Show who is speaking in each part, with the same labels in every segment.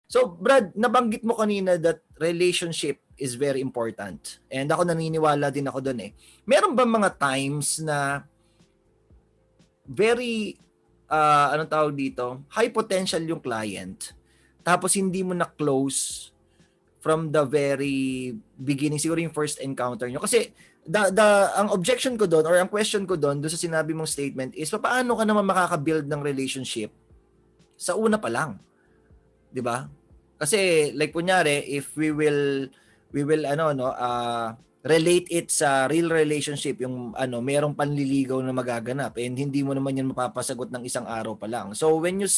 Speaker 1: So, Brad, nabanggit mo kanina that relationship is very important. And ako naniniwala din ako doon eh. Meron ba mga times na very, anong tawag dito, high potential yung client, tapos hindi mo na-close from the very beginning, siguro yung first encounter nyo? Kasi ang objection ko doon or ang question ko doon sa sinabi mong statement is paano ka naman makaka-build ng relationship sa una pa lang? 'Di ba? Kasi like kunyari, if we will relate it sa real relationship, yung merong panliligaw na magaganap and hindi mo naman yan mapapasagot ng isang araw pa lang. So when you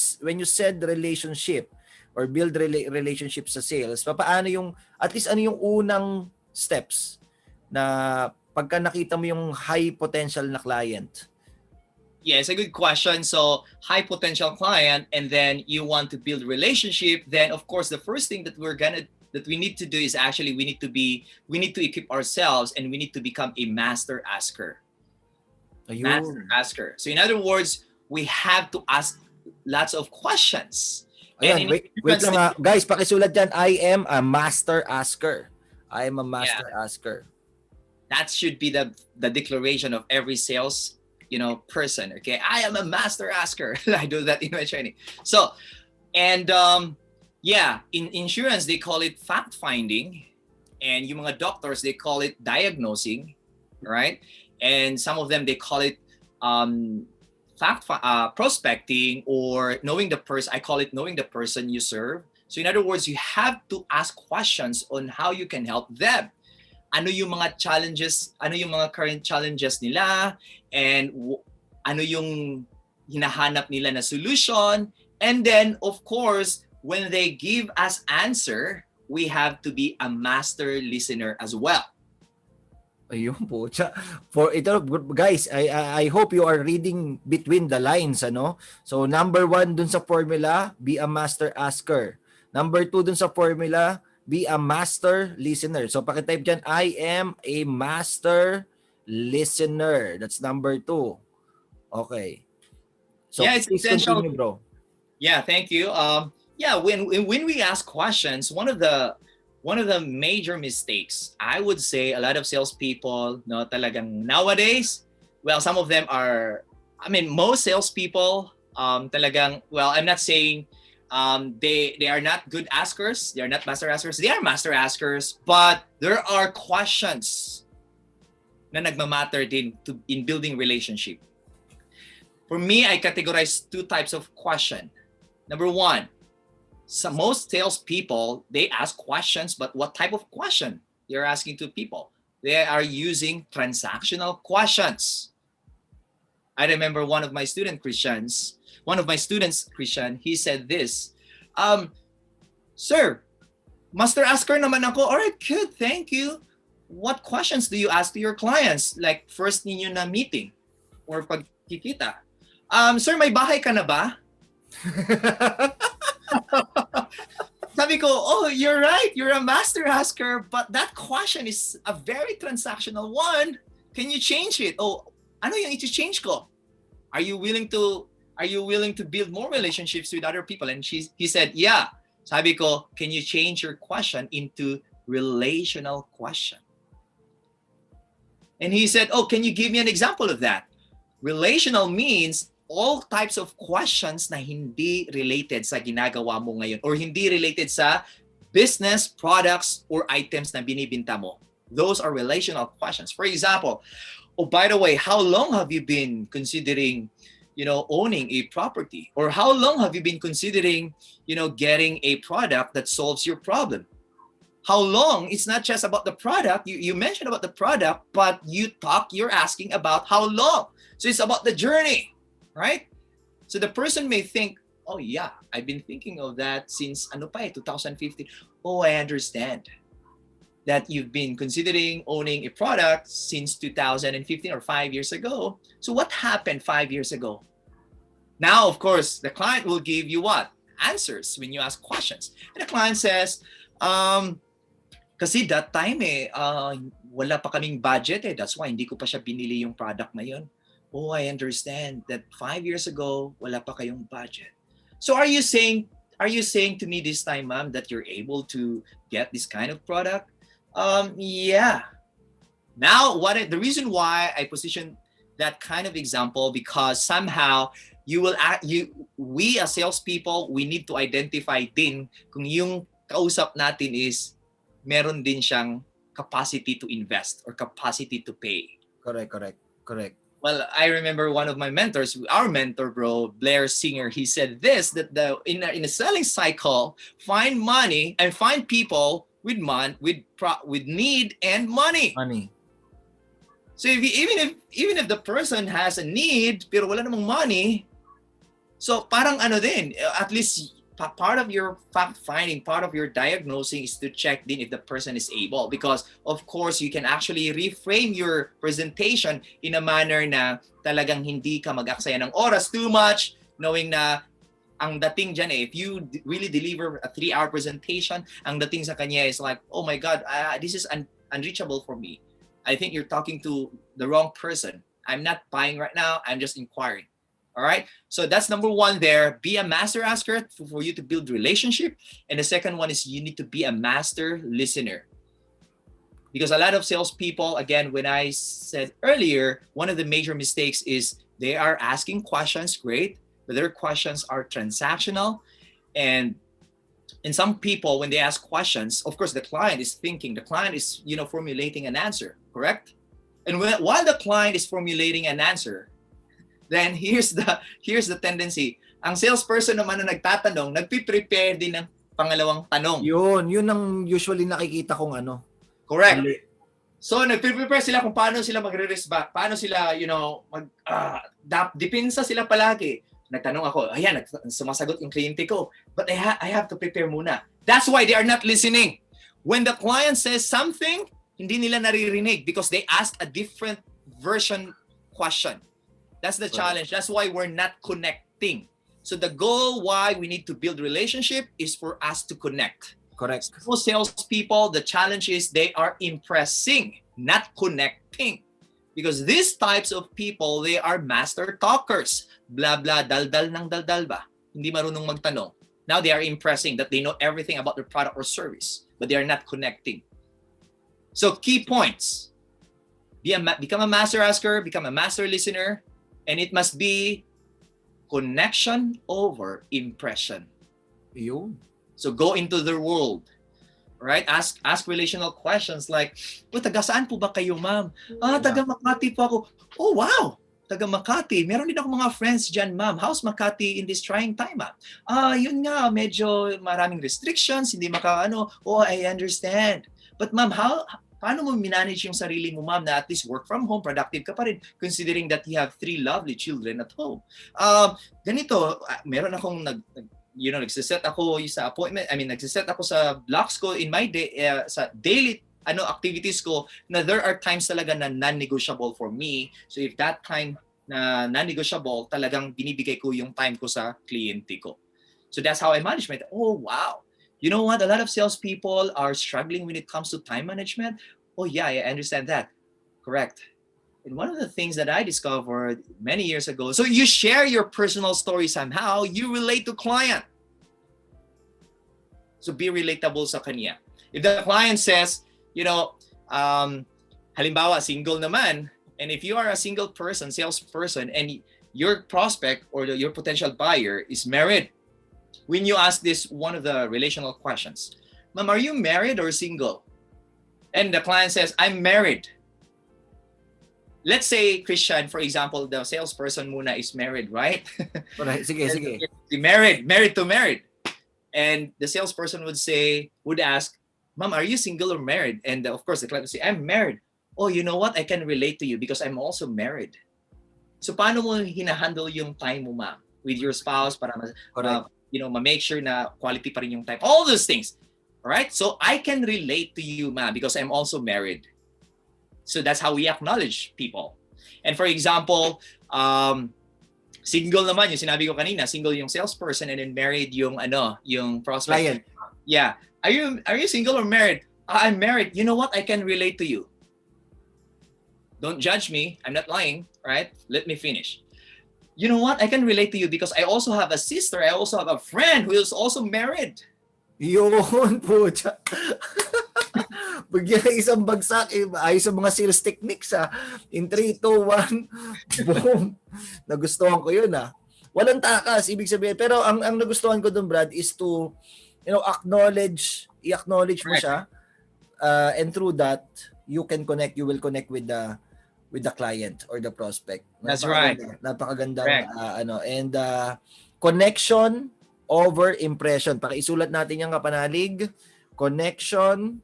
Speaker 1: said relationship or build relationship sa sales, paano yung at least ano yung unang steps na pagka nakita mo yung high potential na client?
Speaker 2: Yeah, it's a good question. So high potential client, and then you want to build relationship. Then of course, the first thing that we need to do is actually we need to equip ourselves and we need to become a master asker.
Speaker 1: Ayun.
Speaker 2: Master asker. So in other words, we have to ask lots of questions.
Speaker 1: Ayan, wait lang guys, pakisulat dyan, I am a master asker. I am a master asker.
Speaker 2: That should be the declaration of every sales person. Okay, I am a master asker. I do that in my training. So, and in insurance they call it fact finding, and yung mga doctors they call it diagnosing, right? And some of them they call it prospecting or knowing the person. I call it knowing the person you serve. So in other words, you have to ask questions on how you can help them. Ano yung mga challenges, ano yung mga current challenges nila, and ano yung hinahanap nila na solution. And then, of course, when they give us answer, we have to be a master listener as well.
Speaker 1: Ayun po. For ito, guys, I hope you are reading between the lines, ano? So, number 1 dun sa formula, be a master asker. Number 2 dun sa formula, be a master listener. So, pakitype dyan, I am a master listener. That's number 2. Okay. So,
Speaker 2: yeah, it's
Speaker 1: please
Speaker 2: essential.
Speaker 1: Continue, bro.
Speaker 2: Yeah, thank you. When we ask questions, one of the major mistakes, I would say a lot of salespeople, no, talagang nowadays, well, some of them are, most salespeople, talagang, well, I'm not saying they are not good askers, they are not master askers, they are master askers, but there are questions na nagmamatter din in building relationship. For me, I categorize 2 types of question. Number 1, most salespeople, they ask questions, but what type of question they're asking to people? They are using transactional questions. I remember one of my students, Christian, he said this, Sir, master asker naman ako. All right, good, thank you. What questions do you ask to your clients? Like first ninyo na meeting or pagkikita. Sir, may bahay ka na ba? Sabi ko, oh, you're right. You're a master asker, but that question is a very transactional one. Can you change it? Oh, ano yung i-change ko? Are you willing to build more relationships with other people? And he said, yeah. Sabi ko, can you change your question into relational question? And he said, oh, can you give me an example of that? Relational means all types of questions na hindi related sa ginagawa mo ngayon or hindi related sa business, products, or items na binibinta mo. Those are relational questions. For example, oh, by the way, how long have you been considering, owning a property? Or how long have you been considering, getting a product that solves your problem? How long? It's not just about the product. You mentioned about the product, but you're asking about how long. So it's about the journey. Right? So the person may think, oh yeah, I've been thinking of that since 2015. Oh, I understand. that you've been considering owning a product since 2015 or 5 years ago. So what happened 5 years ago? Now, of course, the client will give you what? Answers when you ask questions. And the client says, kasi that time wala pa kaming budget that's why hindi ko pa siya binili yung product na yun. Oh, I understand that 5 years ago, wala pa kayong budget. So are you saying to me this time, ma'am, that you're able to get this kind of product? Yeah. Now, the reason why I position that kind of example, because somehow we as salespeople, we need to identify din kung yung kausap natin is meron din siyang capacity to invest or capacity to pay.
Speaker 1: Correct.
Speaker 2: Well, I remember one of my mentors, our mentor, bro, Blair Singer, he said this, that in a selling cycle, find money and find people with need and money. So even if the person has a need pero wala namang money, so parang at least part of your fact finding, part of your diagnosing is to check din if the person is able, because of course you can actually reframe your presentation in a manner na talagang hindi ka mag-aksaya ng oras too much, knowing na ang dating dyan if you really deliver a 3-hour presentation, ang dating sa kanya is like, oh my God, this is unreachable for me. I think you're talking to the wrong person. I'm not buying right now. I'm just inquiring. All right. So that's number one there. Be a master asker for you to build relationship. And the second one is you need to be a master listener. Because a lot of salespeople, again, when I said earlier, one of the major mistakes is they are asking questions, great, but their questions are transactional. And some people, when they ask questions, of course, the client is thinking, the client is, formulating an answer, correct? And while the client is formulating an answer, then here's the tendency. Ang salesperson naman na nagtatanong, nagpi-prepare din ng pangalawang tanong.
Speaker 1: Yun ang usually nakikita kong
Speaker 2: Correct. So nagpi-prepare sila kung paano sila magre-respond, paano sila, depensa sila palagi. Nagtanong ako, ayan, sumasagot yung kliyente ko, but I have to prepare muna. That's why they are not listening. When the client says something, hindi nila naririnig because they ask a different version question. That's the challenge. That's why we're not connecting. So the goal why we need to build relationship is for us to connect.
Speaker 1: Correct.
Speaker 2: For salespeople, the challenge is they are impressing, not connecting. Because these types of people, they are master talkers. Blah, blah, daldal ng daldal ba? Hindi marunong magtanong. Now they are impressing that they know everything about their product or service, but they are not connecting. So key points. Become a master asker, become a master listener, and it must be connection over impression.
Speaker 1: Yun.
Speaker 2: So go into their world. Right? Ask relational questions like, taga saan po ba kayo, ma'am? Taga Makati po ako. Oh, wow! Taga Makati. Meron din ako mga friends dyan, ma'am. How's Makati in this trying time, ma'am? Yun nga, medyo maraming restrictions, hindi Oh, I understand. But ma'am, paano mo manage yung sarili mo, ma'am, na at least work from home, productive ka pa rin, considering that you have 3 lovely children at home? Ganito, meron akong nagsiset ako sa appointment, nagsiset ako sa blocks ko in my day, sa daily activities ko, na there are times talaga na non-negotiable for me. So if that time na non-negotiable, talagang binibigay ko yung time ko sa kliyente ko. So that's how I manage it. Oh, wow. You know what? A lot of salespeople are struggling when it comes to time management. Oh, yeah, I understand that. Correct. And one of the things that I discovered many years ago, so you share your personal story somehow, you relate to client. So be relatable sa kanya. If the client says, halimbawa, single naman, and if you are a single person, salesperson, and your prospect or your potential buyer is married, when you ask this one of the relational questions, ma'am, are you married or single? And the client says, I'm married. Let's say, Christian, for example, the salesperson muna is married, right?
Speaker 1: Right. Sige.
Speaker 2: Married to married. And the salesperson would ask, ma'am, are you single or married? And of course, the client would say, I'm married. Oh, you know what? I can relate to you because I'm also married. So paano mo hinahandle yung time mo, ma'am, with your spouse para ma-make sure na quality pa rin yung time? All those things. Alright? So I can relate to you, ma'am, because I'm also married. So that's how we acknowledge people. And for example, single naman, yung sinabi ko kanina, single yung salesperson and then married yung yung prospect.
Speaker 1: Client.
Speaker 2: Yeah. Are you single or married? I'm married. You know what? I can relate to you. Don't judge me. I'm not lying, right? Let me finish. You know what? I can relate to you because I also have a sister. I also have a friend who is also married.
Speaker 1: Yun po. Bigyan ng isang bagsak, ayos sa mga sales techniques In 3, 2, 1, boom. Nagustuhan ko yun Walang takas, ibig sabihin. Pero ang nagustuhan ko dun, Brad, is to, i-acknowledge mo siya. And through that, you will connect with the client or the prospect.
Speaker 2: That's right.
Speaker 1: Napakagandang and connection over impression. Pakiisulat natin yung kapanalig. Connection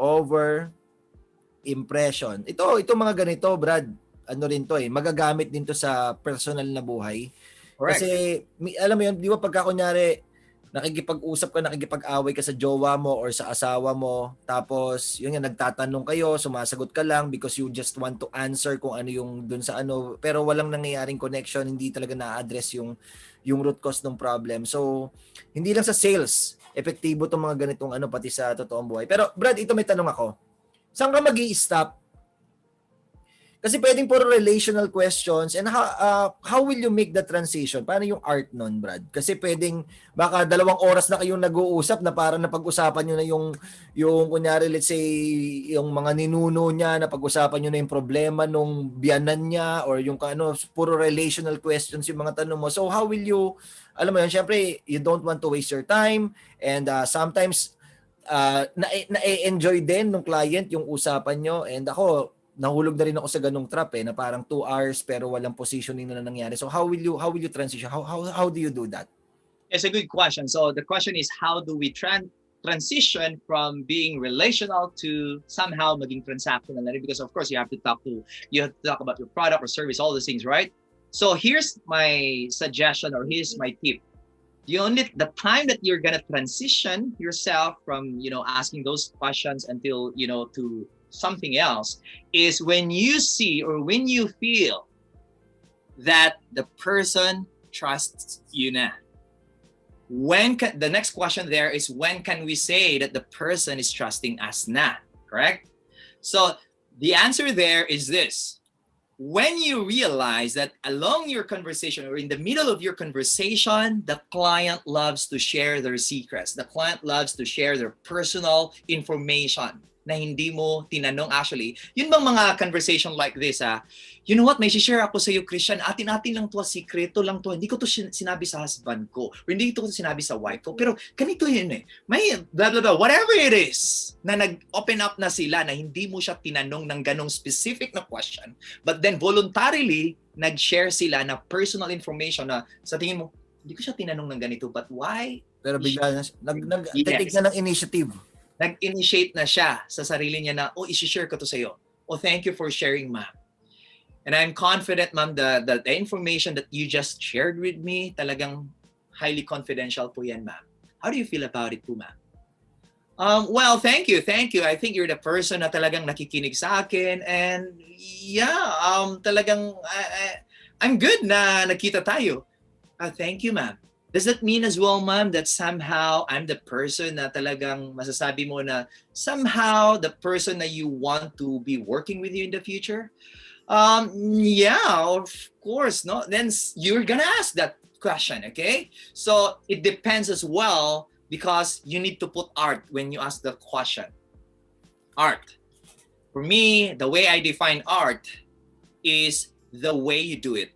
Speaker 1: over impression. Ito mga ganito, Brad. Ano rin to magagamit din to sa personal na buhay.
Speaker 2: Correct.
Speaker 1: Kasi alam mo yun, di ba pagka kunyari nakikipag-usap ka, nakikipag-away ka sa jowa mo or sa asawa mo, tapos yun nga, nagtatanong kayo, sumasagot ka lang because you just want to answer kung ano yung dun sa pero walang nangyayaring connection, hindi talaga na-address yung root cause ng problem. So, hindi lang sa sales, epektibo itong mga ganitong pati sa totoong buhay. Pero Brad, ito may tanong ako. Saan ka mag-i-stop? Kasi pwedeng puro relational questions and how will you make the transition? Paano yung art nun, Brad? Kasi pwedeng baka 2 oras na kayong nag-uusap na parang napag-usapan nyo na yung kunyari, let's say, yung mga ninuno niya, napag-usapan nyo na yung problema nung biyanan niya or yung puro relational questions yung mga tanong mo. So how will you, alam mo yun, syempre, you don't want to waste your time and sometimes na-enjoy din ng client yung usapan nyo and ako, nahulog na rin ako sa ganung trap na parang 2 hours pero walang positioning na nangyari. So how will you transition? How do you do that?
Speaker 2: It's a good question. So the question is, how do we transition from being relational to somehow maging transactional? Because of course you have to talk about your product or service, all those things, right? So here's my suggestion or here's my tip. The time that you're gonna transition yourself from asking those questions until to something else is when you see or when you feel that the person trusts you na. The next question there is, when can we say that the person is trusting us na? Correct? So the answer there is this. When you realize that along your conversation or in the middle of your conversation, the client loves to share their secrets. The client loves to share their personal information na hindi mo tinanong actually. Yun bang mga conversation like this you know what, may share ako sa iyo, Christian, atin-atin lang to, sikreto lang to, hindi ko to sinabi sa husband ko or hindi ko to sinabi sa wife ko, pero ganito yun may blah blah blah, whatever it is na nag-open up na sila na hindi mo siya tinanong ng ganong specific na question, but then voluntarily nag-share sila na personal information na sa tingin mo, hindi ko siya tinanong ng ganito, but why?
Speaker 1: Pero bigla take na ng initiative.
Speaker 2: Nag-initiate na siya sa sarili niya na, i-share ko to sa iyo. Thank you for sharing, ma'am. And I'm confident, ma'am, the information that you just shared with me, talagang highly confidential po yan, ma'am. How do you feel about it po, ma'am? Well, thank you. I think you're the person na talagang nakikinig sa akin. And yeah, talagang I'm good na nakita tayo. Thank you, ma'am. Does that mean as well, ma'am, that somehow I'm the person na talagang masasabi mo na somehow the person that you want to be working with you in the future? Yeah, of course, no? Then you're gonna ask that question, okay? So it depends as well because you need to put art when you ask the question. Art. For me, the way I define art is the way you do it,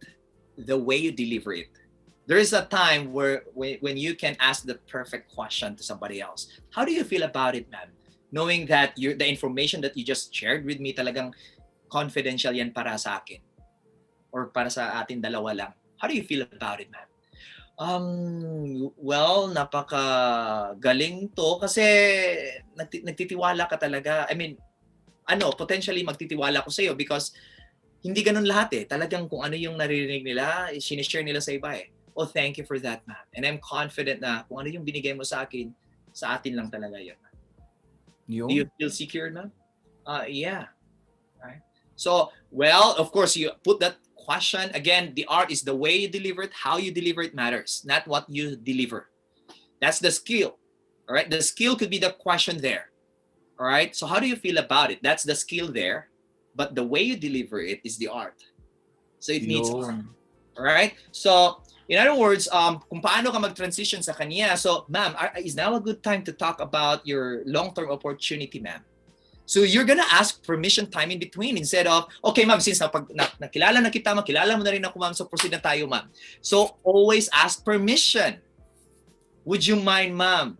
Speaker 2: the way you deliver it. There is a time when you can ask the perfect question to somebody else. How do you feel about it, ma'am? Knowing that the information that you just shared with me talagang confidential yan para sa akin or para sa atin dalawa lang. How do you feel about it, ma'am? Well, napaka-galing to kasi nagtitiwala ka talaga. I mean, potentially magtitiwala ko sa iyo because hindi ganun lahat Talagang kung ano yung naririnig nila, sinishare nila sa iba thank you for that, ma'am. And I'm confident na kung ano yung binigay mo sa akin, sa atin lang talaga yun. Do you feel secure now? Yeah. Right. So, well, of course, you put that question again. The art is the way you deliver it, how you deliver it matters, not what you deliver. That's the skill. All right. The skill could be the question there. All right. So, how do you feel about it? That's the skill there, but the way you deliver it is the art. So it needs art. All right. So, in other words, kung paano ka mag-transition sa kanya. So, ma'am, is now a good time to talk about your long-term opportunity, ma'am? So you're gonna ask permission time in between instead of, okay ma'am, since nakilala na kita, makilala mo na rin ako ma'am, so proceed na tayo ma'am. So always ask permission. Would you mind ma'am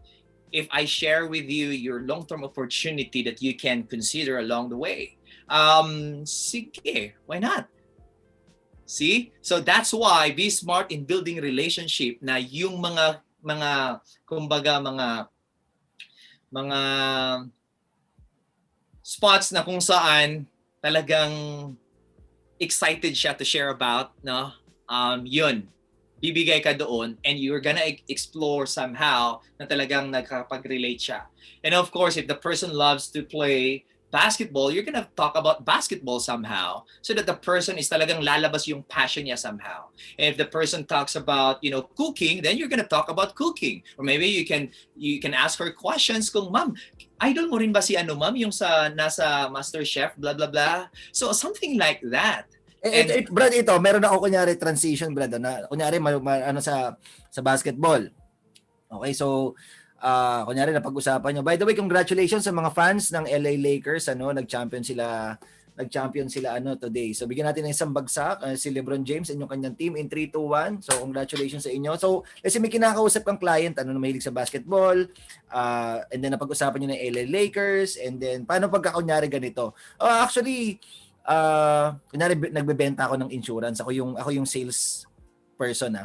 Speaker 2: if I share with you your long-term opportunity that you can consider along the way? Sige, why not? See? So that's why be smart in building relationship na yung mga kumbaga mga spots na kung saan talagang excited siya to share about, no? Yun, bibigay ka doon and you're gonna explore somehow na talagang nagkapag-relate siya. And of course, if the person loves to play basketball, you're gonna talk about basketball somehow so that the person is talagang lalabas yung passion niya somehow. And if the person talks about, cooking, then you're gonna talk about cooking. Or maybe you can ask her questions kung, ma'am, idol mo rin ba si ma'am, yung nasa Master Chef, blah, blah, blah. So something like that.
Speaker 1: Brad, meron ako kunyari transition, Brad, na kunyari sa basketball. Okay, so kunyari napag-usapan nyo. By the way, congratulations sa mga fans ng LA Lakers, nag-champion sila today. So bigyan natin ng isang bagsak si LeBron James and yung kanyang team in 3-2-1. So congratulations sa inyo. So kasi may kinakausap kang client na mahilig sa basketball, and then napag-usapan nyo ng LA Lakers, and then paano pagka kunyari ganito? Actually, kunyari nagbebenta ako ng insurance. Ako yung sales person.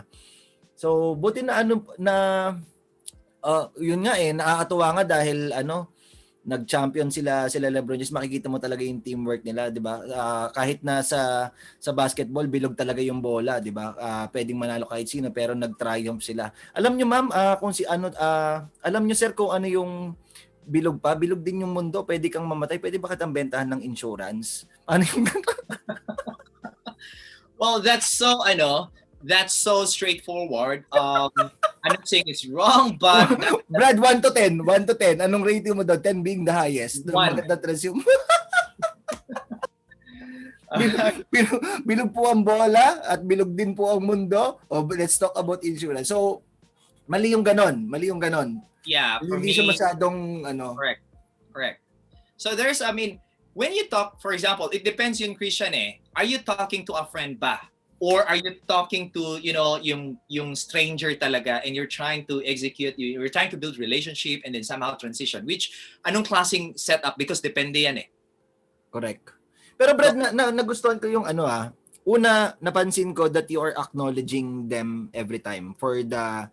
Speaker 1: So buti na yun nga nakakatuwa nga dahil nag-champion sila LeBron James, makikita mo talaga yung teamwork nila, 'di ba? Kahit na sa basketball bilog talaga yung bola, 'di ba? Pwedeng manalo kahit sino pero nag-triumph sila. Alam niyo ma'am, alam niyo sir kung ano yung bilog din yung mundo, pwede kang mamatay, pwede ba kitang bentahan ng insurance? Ano yung
Speaker 2: Well, that's so straightforward. I'm not saying it's wrong, but
Speaker 1: Brad, 1 to 10, anong rating mo daw? 10 being the highest.
Speaker 2: 1.
Speaker 1: Maganda yung bilog po ang bola at bilog din po ang mundo. Let's talk about insurance. So, mali yung ganon.
Speaker 2: Yeah, for
Speaker 1: Hindi
Speaker 2: me,
Speaker 1: siya masyadong
Speaker 2: Correct. So when you talk, for example, it depends yun, Christian Are you talking to a friend ba? Or are you talking to, yung stranger talaga and you're trying to you're trying to build relationship and then somehow transition? Which, anong klaseng setup? Because depende yan
Speaker 1: Correct. Pero Brad, nagustuhan ko yung una, napansin ko that you are acknowledging them every time for the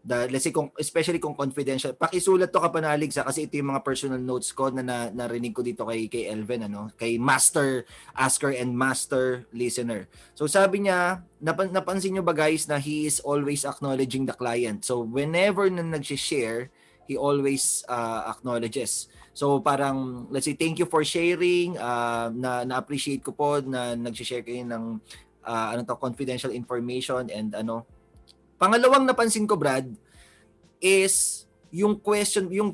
Speaker 1: let's say especially kung confidential. Pakisulat to kapanalig kasi ito yung mga personal notes ko na narinig ko dito kay Elven, kay master asker and master listener. So sabi niya, napansin niyo ba guys na he is always acknowledging the client. So whenever na nag-share, he always acknowledges. So parang let's say thank you for sharing, na-appreciate ko po na nag-share kayo ng confidential information and Pangalawang napansin ko, Brad, is yung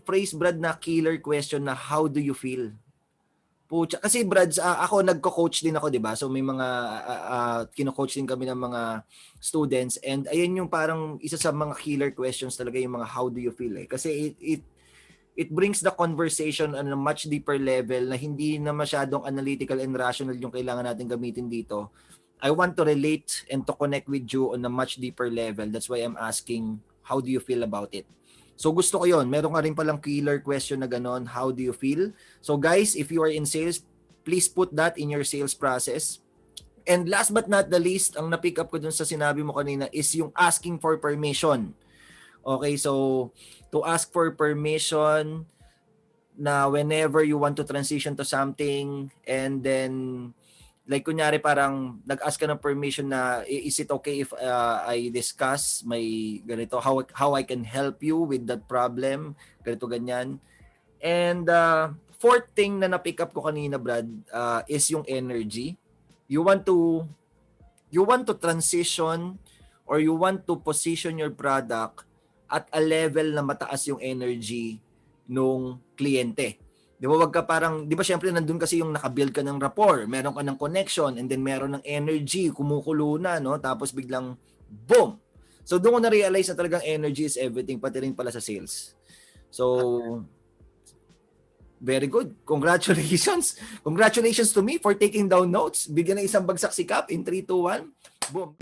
Speaker 1: phrase, Brad, na killer question na how do you feel? Pucha, kasi Brad, ako nagko-coach din ako, 'di ba? So may mga kino-coach din kami ng mga students and ayun yung parang isa sa mga killer questions talaga yung mga how do you feel Kasi it brings the conversation on a much deeper level na hindi na masyadong analytical and rational yung kailangan natin gamitin dito. I want to relate and to connect with you on a much deeper level. That's why I'm asking, how do you feel about it? So gusto ko yon. Meron ka rin palang killer question na ganon, how do you feel? So guys, if you are in sales, please put that in your sales process. And last but not the least, ang na-pick up ko dun sa sinabi mo kanina is yung asking for permission. Okay, so to ask for permission na whenever you want to transition to something and then like kunyari parang nag-ask ka ng permission na is it okay if I discuss my ganito how I can help you with that problem, ganito ganyan. And fourth thing na na-pick up ko kanina, Brad, is yung energy. You want to transition or you want to position your product at a level na mataas yung energy nung kliyente. Di ba, wag ka parang, di ba syempre nandun kasi yung nakabuild ka ng rapport, meron ka ng connection, and then meron ng energy, kumukulo na, no? Tapos biglang, boom! So doon ko na-realize na talagang energy is everything, pati rin pala sa sales. So, very good. Congratulations. Congratulations to me for taking down notes. Bigyan ng isang bagsak si Cap in 3, 2, 1. Boom.